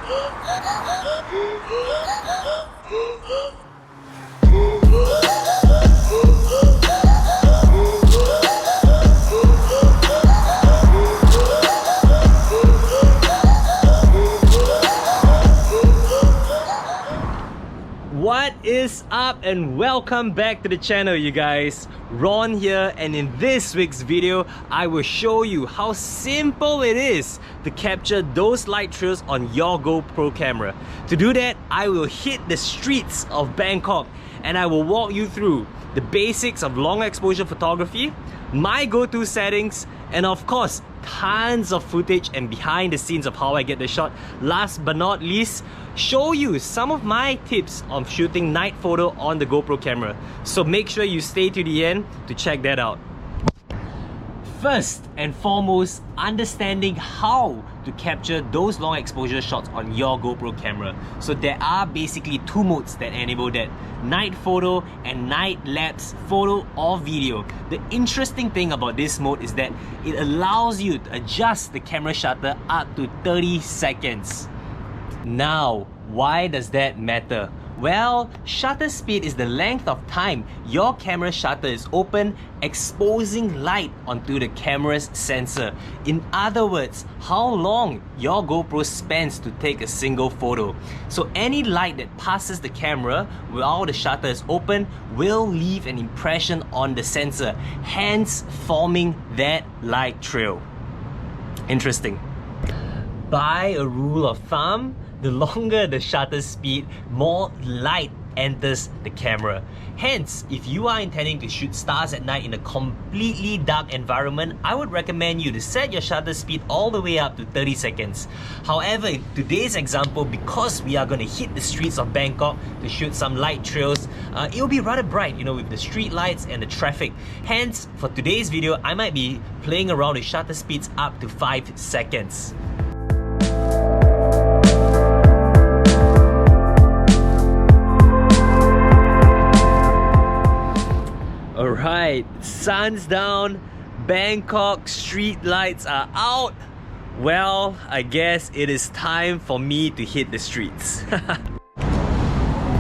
What is up and welcome back to the channel, you guys. Ron here, and in this week's video I will show you how simple it is to capture those light trails on your GoPro camera. To do that, I will hit the streets of Bangkok and I will walk you through the basics of long exposure photography, my go-to settings, and of course tons of footage and behind the scenes of how I get the shot. Last but not least, show you some of my tips on shooting night photo on the GoPro camera. So make sure you stay to the end to check that out. First and foremost, understanding how to capture those long exposure shots on your GoPro camera. So there are basically two modes that enable that: night photo and night lapse photo or video. The interesting thing about this mode is that it allows you to adjust the camera shutter up to 30 seconds. Now, why does that matter? Well, shutter speed is the length of time your camera shutter is open, exposing light onto the camera's sensor. In other words, how long your GoPro spends to take a single photo. So any light that passes the camera while the shutter is open will leave an impression on the sensor, hence forming that light trail. Interesting. By a rule of thumb, the longer the shutter speed, more light enters the camera. Hence, if you are intending to shoot stars at night in a completely dark environment, I would recommend you to set your shutter speed all the way up to 30 seconds. However, in today's example, because we are going to hit the streets of Bangkok to shoot some light trails, it will be rather bright, you know, with the street lights and the traffic. Hence, for today's video, I might be playing around with shutter speeds up to 5 seconds. Alright, sun's down, Bangkok street lights are out. Well, I guess it is time for me to hit the streets.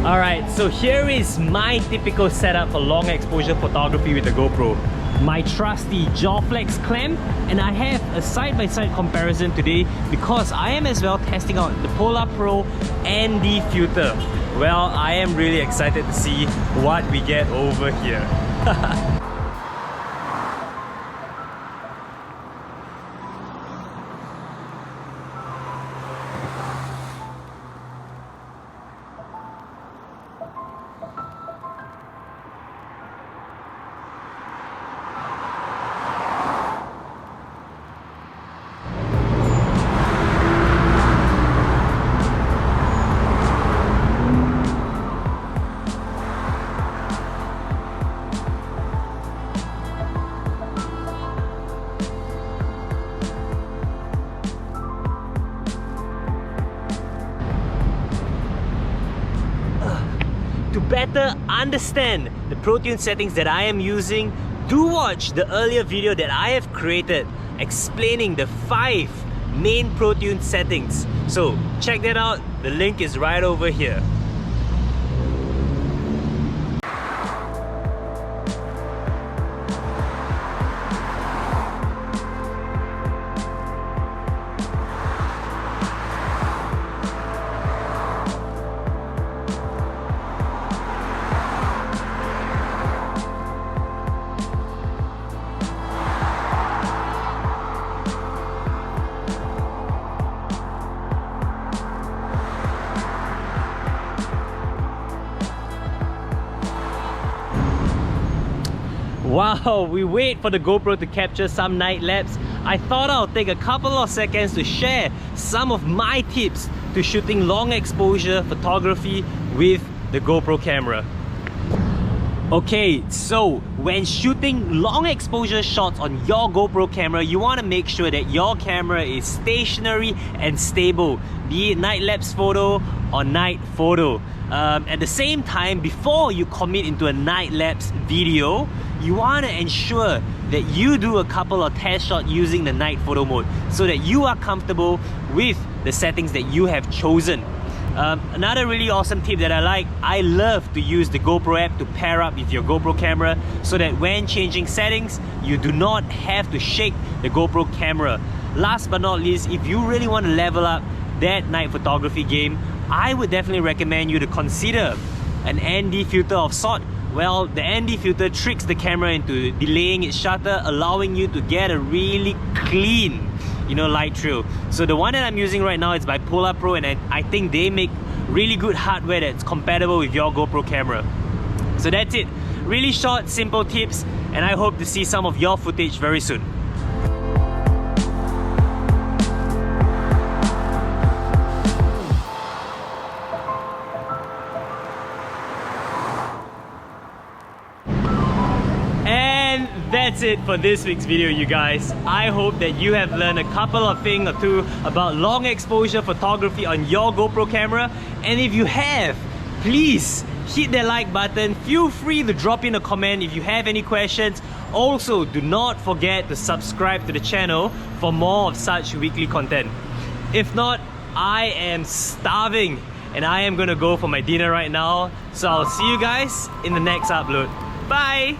Alright, so here is my typical setup for long exposure photography with the GoPro. My trusty jaw flex clamp, and I have a side-by-side comparison today because I am as well testing out the Polar Pro and the filter. Well, I am really excited to see what we get over here. To better understand the Protune settings that I am using, do watch the earlier video that I have created explaining the 5 main Protune settings. So check that out, the link is right over here. Wow, we wait for the GoPro to capture some night lapse. I thought I'll take a couple of seconds to share some of my tips to shooting long exposure photography with the GoPro camera. Okay, so when shooting long exposure shots on your GoPro camera, you want to make sure that your camera is stationary and stable, be it night lapse photo or night photo. At the same time, before you commit into a night lapse video, you want to ensure that you do a couple of test shots using the night photo mode so that you are comfortable with the settings that you have chosen. Another really awesome tip that I love to use the GoPro app to pair up with your GoPro camera so that when changing settings, you do not have to shake the GoPro camera. Last but not least, if you really want to level up that night photography game, I would definitely recommend you to consider an ND filter of sort. Well, the ND filter tricks the camera into delaying its shutter, allowing you to get a really clean, light trail. So the one that I'm using right now is by Polar Pro, and I think they make really good hardware that's compatible with your GoPro camera. So that's it. Really short, simple tips, and I hope to see some of your footage very soon. That's it for this week's video, you guys. I hope that you have learned a couple of things or two about long exposure photography on your GoPro camera. And if you have, please hit that like button. Feel free to drop in a comment if you have any questions. Also, do not forget to subscribe to the channel for more of such weekly content. If not, I am starving and I am gonna go for my dinner right now. So I'll see you guys in the next upload. Bye!